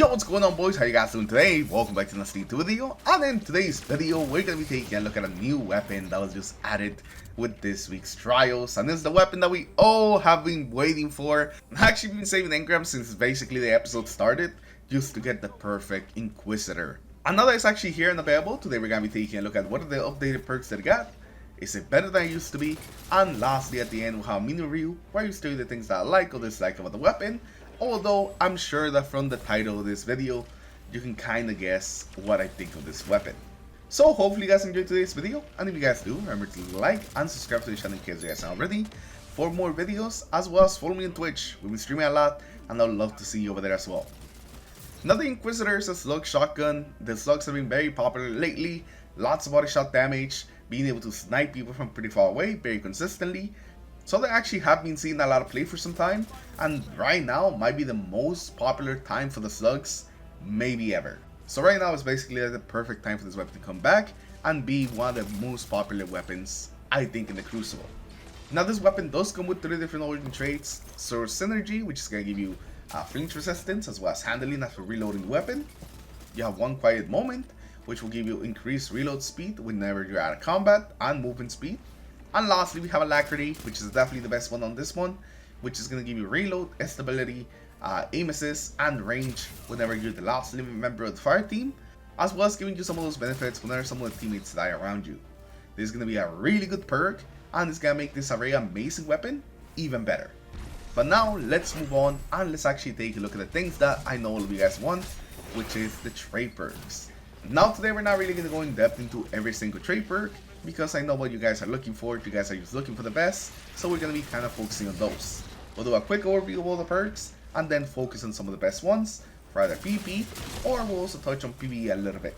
Yo, what's going on, boys? How you guys doing today? Welcome back to another video. And in today's video, we're going to be taking a look at a new weapon that was just added with this week's trials. And this is the weapon that we all have been waiting for. I've actually been saving engrams since basically the episode started, just to get the perfect Inquisitor. And now that it's actually here and available, today we're going to be taking a look at what are the updated perks that it got. Is it better than it used to be? And lastly, at the end, we'll have a mini review where you tell you the things that I like or dislike about the weapon. Although, I'm sure that from the title of this video, you can kind of guess what I think of this weapon. So, hopefully you guys enjoyed today's video, and if you guys do, remember to like and subscribe to the channel in case you guys aren't already for more videos, as well as follow me on Twitch. We'll be streaming a lot, and I'd love to see you over there as well. Now, the Inquisitor is a slug shotgun. The slugs have been very popular lately, lots of body shot damage, being able to snipe people from pretty far away very consistently. So they actually have been seeing a lot of play for some time, and right now might be the most popular time for the slugs, maybe ever. So right now is basically the perfect time for this weapon to come back and be one of the most popular weapons, I think, in the Crucible. Now this weapon does come with 3 different origin traits. So Synergy, which is going to give you flinch resistance as well as handling after reloading the weapon. You have One Quiet Moment, which will give you increased reload speed whenever you're out of combat and movement speed. And lastly, we have Alacrity, which is definitely the best one on this one, which is going to give you reload, stability, aim assist, and range whenever you're the last living member of the fire team, as well as giving you some of those benefits whenever some of the teammates die around you. This is going to be a really good perk, and it's going to make this a very amazing weapon even better. But now, let's move on, and let's actually take a look at the things that I know all of you guys want, which is the trait perks. Now today, we're not really going to go in depth into every single trait perk, because I know what you guys are looking for. You guys are just looking for the best, so we're going to be kind of focusing on those. We'll do a quick overview of all the perks, and then focus on some of the best ones for either PvP, or we'll also touch on PvE a little bit.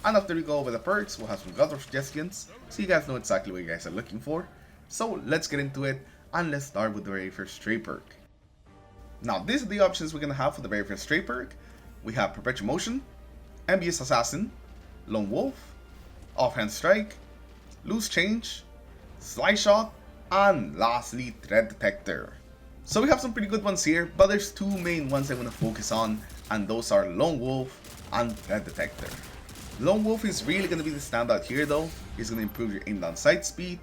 And after we go over the perks, we'll have some other suggestions, so you guys know exactly what you guys are looking for. So let's get into it, and let's start with the very first trait perk. Now these are the options we're going to have for the very first trait perk. We have Perpetual Motion, Envious Assassin, Lone Wolf, Offhand Strike, Loose Change, Slide Shot, and lastly, Threat Detector. So we have some pretty good ones here, but there's 2 main ones I want to focus on, and those are Lone Wolf and Threat Detector. Lone Wolf is really going to be the standout here though. It's going to improve your aim down sight speed,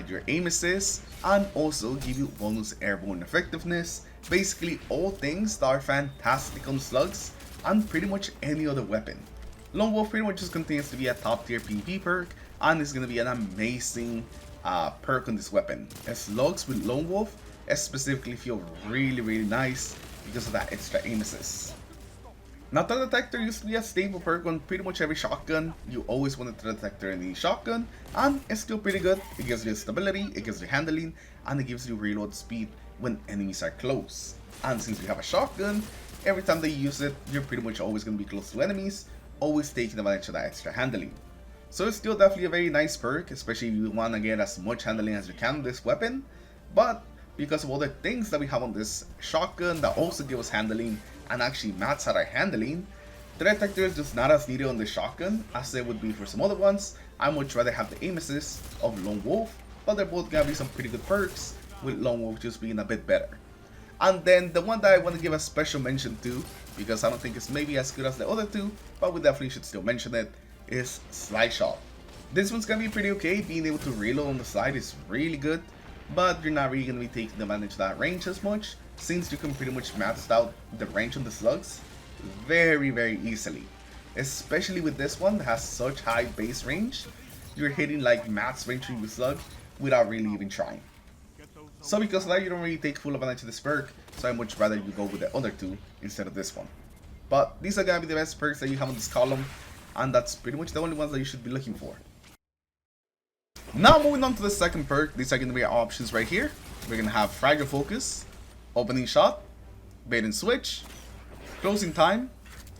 your aim assist, and also give you bonus airborne effectiveness. Basically all things that are fantastic on slugs and pretty much any other weapon. Lone Wolf pretty much just continues to be a top tier PvP perk, and it's going to be an amazing perk on this weapon. Slugs with Lone Wolf specifically feel really nice because of that extra aim assist. Now Threat Detector used to be a staple perk on pretty much every shotgun. You always want a Threat Detector in the shotgun, and it's still pretty good. It gives you stability, it gives you handling, and it gives you reload speed when enemies are close. And since you have a shotgun, every time they use it, you're pretty much always going to be close to enemies, always taking advantage of that extra handling. So it's still definitely a very nice perk, especially if you want to get as much handling as you can with this weapon. But because of all the things that we have on this shotgun that also give us handling and actually max out our handling, Threat Detector is just not as needed on this shotgun as they would be for some other ones. I much rather have the aim assist of Lone Wolf, but they're both going to be some pretty good perks, with Lone Wolf just being a bit better. And then the one that I want to give a special mention to, because I don't think it's maybe as good as the other 2, but we definitely should still mention it, is Slide Shot. This one's gonna be pretty okay. Being able to reload on the side is really good, but you're not really gonna be taking advantage of that range as much, since you can pretty much max out the range on the slugs very easily. Especially with this one that has such high base range, you're hitting like max range with your slug without really even trying. So because of that, you don't really take full advantage of this perk, so I'd much rather you go with the other 2 instead of this one. But these are gonna be the best perks that you have on this column, and that's pretty much the only ones that you should be looking for. Now moving on to the second perk, these are going to be our options right here. We're going to have Fragile Focus, Opening Shot, Bait and Switch, Closing Time,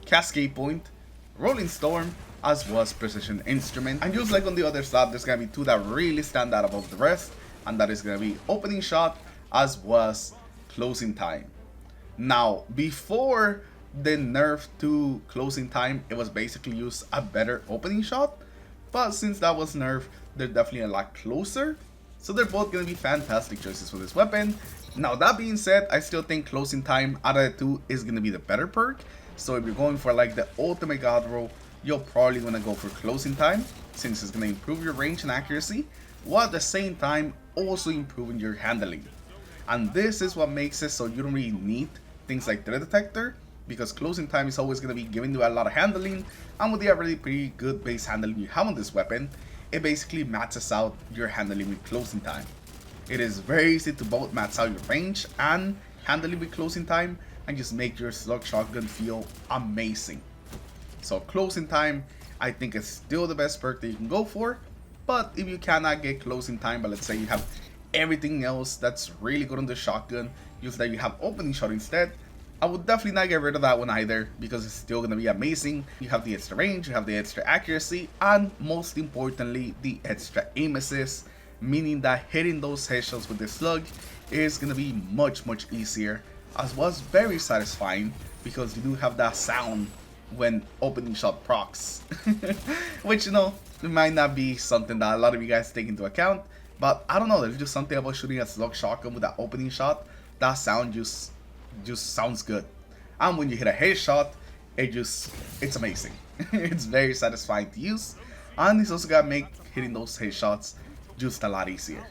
Cascade Point, Rolling Storm, as well as Precision Instrument. And just like on the other side, there's going to be 2 that really stand out above the rest, and that is going to be Opening Shot as well as Closing Time. Now, before the nerf to Closing Time, it was basically used a better Opening Shot, but since that was nerfed, they're definitely a lot closer, so they're both going to be fantastic choices for this weapon. Now that being said, I still think Closing Time out of the 2 is going to be the better perk, So if you're going for like the ultimate god roll, you're probably gonna go for closing time, since it's gonna improve your range and accuracy, while at the same time also improving your handling. And this is what makes it so you don't really need things like threat detector, because closing time is always gonna be giving you a lot of handling, and with the already pretty good base handling you have on this weapon, it basically maxes out your handling with closing time. It is very easy to both max out your range and handling with closing time, and just make your slug shotgun feel amazing. So closing time, I think, is still the best perk that you can go for. But if you cannot get closing time, but let's say you have everything else that's really good on the shotgun, just that you have opening shot instead, I would definitely not get rid of that one either, because it's still gonna be amazing. You have the extra range, you have the extra accuracy, and most importantly, the extra aim assist, meaning that hitting those headshots with the slug is gonna be much easier, as was very satisfying, because you do have that sound when opening shot procs. Which, you know, it might not be something that a lot of you guys take into account, but I don't know, there's just something about shooting a slug shotgun with that opening shot. That sound just sounds good. And when you hit a headshot, it's amazing. It's very satisfying to use, and it's also gonna make hitting those headshots just a lot easier.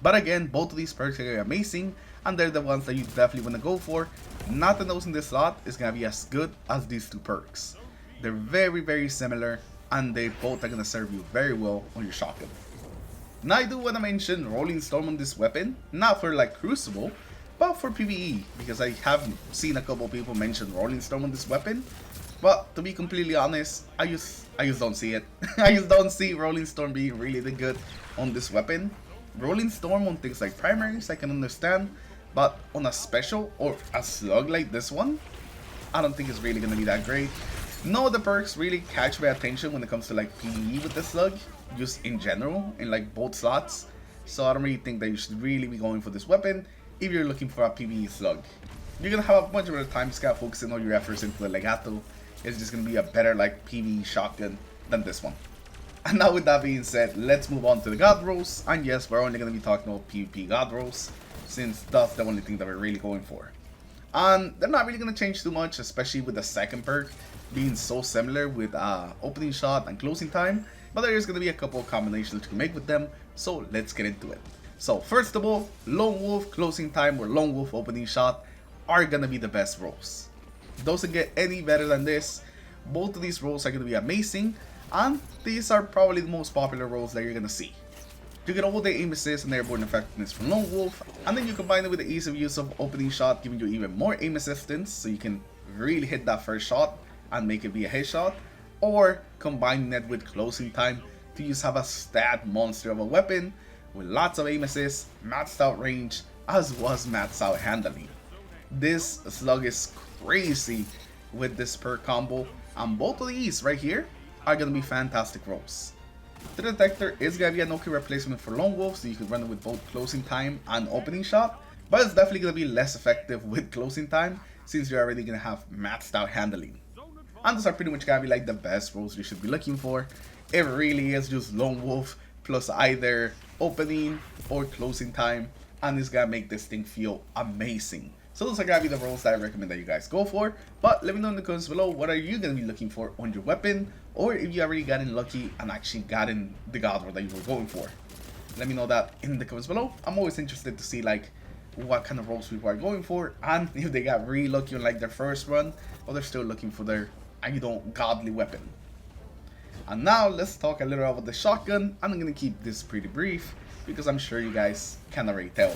But again, both of these perks are amazing, and they're the ones that you definitely want to go for. Nothing else in this slot is gonna be as good as these two perks. They're very similar, and they both are gonna serve you very well on your shotgun. Now I do want to mention Rolling Storm on this weapon, not for like Crucible, but for PvE, because I have seen a couple people mention Rolling Storm on this weapon. But to be completely honest, I just don't see it. I just don't see Rolling Storm being really that good on this weapon. Rolling Storm on things like primaries I can understand, but on a special or a slug like this one, I don't think it's really gonna be that great. No other perks really catch my attention when it comes to like PvE with the slug, just in general, in like both slots. So I don't really think that you should really be going for this weapon if you're looking for a PvE slug. You're gonna have a bunch of time scale focusing all your efforts into the Legato. It's just gonna be a better like PvE shotgun than this one. And now with that being said, let's move on to the god rolls. And yes, we're only gonna be talking about PvP god rolls, since that's the only thing that we're really going for. And they're not really gonna change too much, especially with the second perk being so similar with opening shot and closing time. But there is gonna be a couple of combinations you can make with them, so let's get into it. So first of all, Lone Wolf closing time or Lone Wolf opening shot are gonna be the best rolls. Doesn't get any better than this. Both of these rolls are gonna be amazing, and these are probably the most popular rolls that you're gonna see. You get all the aim assist and airborne effectiveness from Lone Wolf, and then you combine it with the ease of use of opening shot, giving you even more aim assistance, so you can really hit that first shot and make it be a headshot, or combining it with closing time to just have a stat monster of a weapon with lots of aim assist, maxed out range, as well as maxed out handling. This slug is crazy with this perk combo, and both of these right here are gonna be fantastic rolls. The detector is gonna be an okay replacement for Lone Wolf, so you can run it with both closing time and opening shot, but it's definitely gonna be less effective with closing time, since you're already gonna have maxed out handling. And those are pretty much gonna be like the best rolls you should be looking for. It really is just Lone Wolf plus either opening or closing time, and it's gonna make this thing feel amazing. So those are gonna be the rolls that I recommend that you guys go for. But let me know in the comments below, what are you gonna be looking for on your weapon, or if you already gotten lucky and actually gotten the god roll that you were going for. Let me know that in the comments below. I'm always interested to see like what kind of rolls people are going for, and if they got really lucky on like their first run, or they're still looking for their godly weapon. And now let's talk a little about the shotgun. I'm gonna keep this pretty brief because I'm sure you guys can already tell.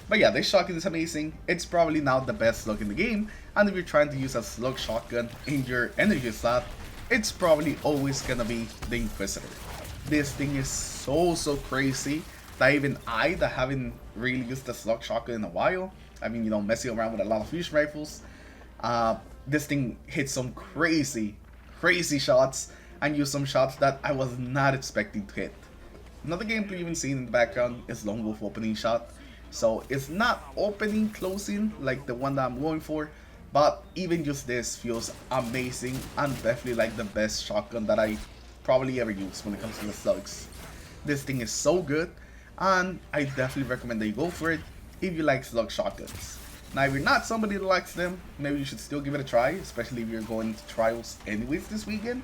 But yeah, this shotgun is amazing. It's probably now the best slug in the game, and if you're trying to use a slug shotgun in your energy slot, it's probably always gonna be the Inquisitor. This thing is so crazy that even I, that haven't really used a slug shotgun in a while, I mean, you know, messing around with a lot of fusion rifles, this thing hits some crazy shots and use some shots that I was not expecting to hit. Another gameplay you've been seeing in the background is Lone Wolf opening shot. So it's not opening closing like the one that I'm going for, but even just this feels amazing, and definitely like the best shotgun that I probably ever used when it comes to the slugs. This thing is so good, and I definitely recommend that you go for it if you like slug shotguns. Now, if you're not somebody that likes them, maybe you should still give it a try, especially if you're going to trials anyways this weekend.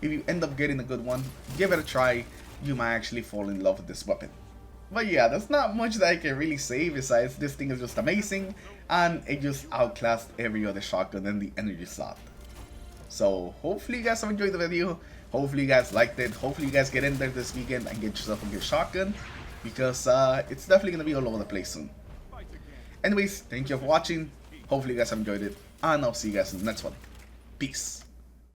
If you end up getting a good one, give it a try. You might actually fall in love with this weapon. But yeah, there's not much that I can really say besides this thing is just amazing, and it just outclassed every other shotgun in the energy slot. So hopefully you guys have enjoyed the video. Hopefully you guys liked it. Hopefully you guys get in there this weekend and get yourself a good shotgun, because it's definitely going to be all over the place soon. Anyways, thank you for watching. Hopefully you guys have enjoyed it, and I'll see you guys in the next one. Peace.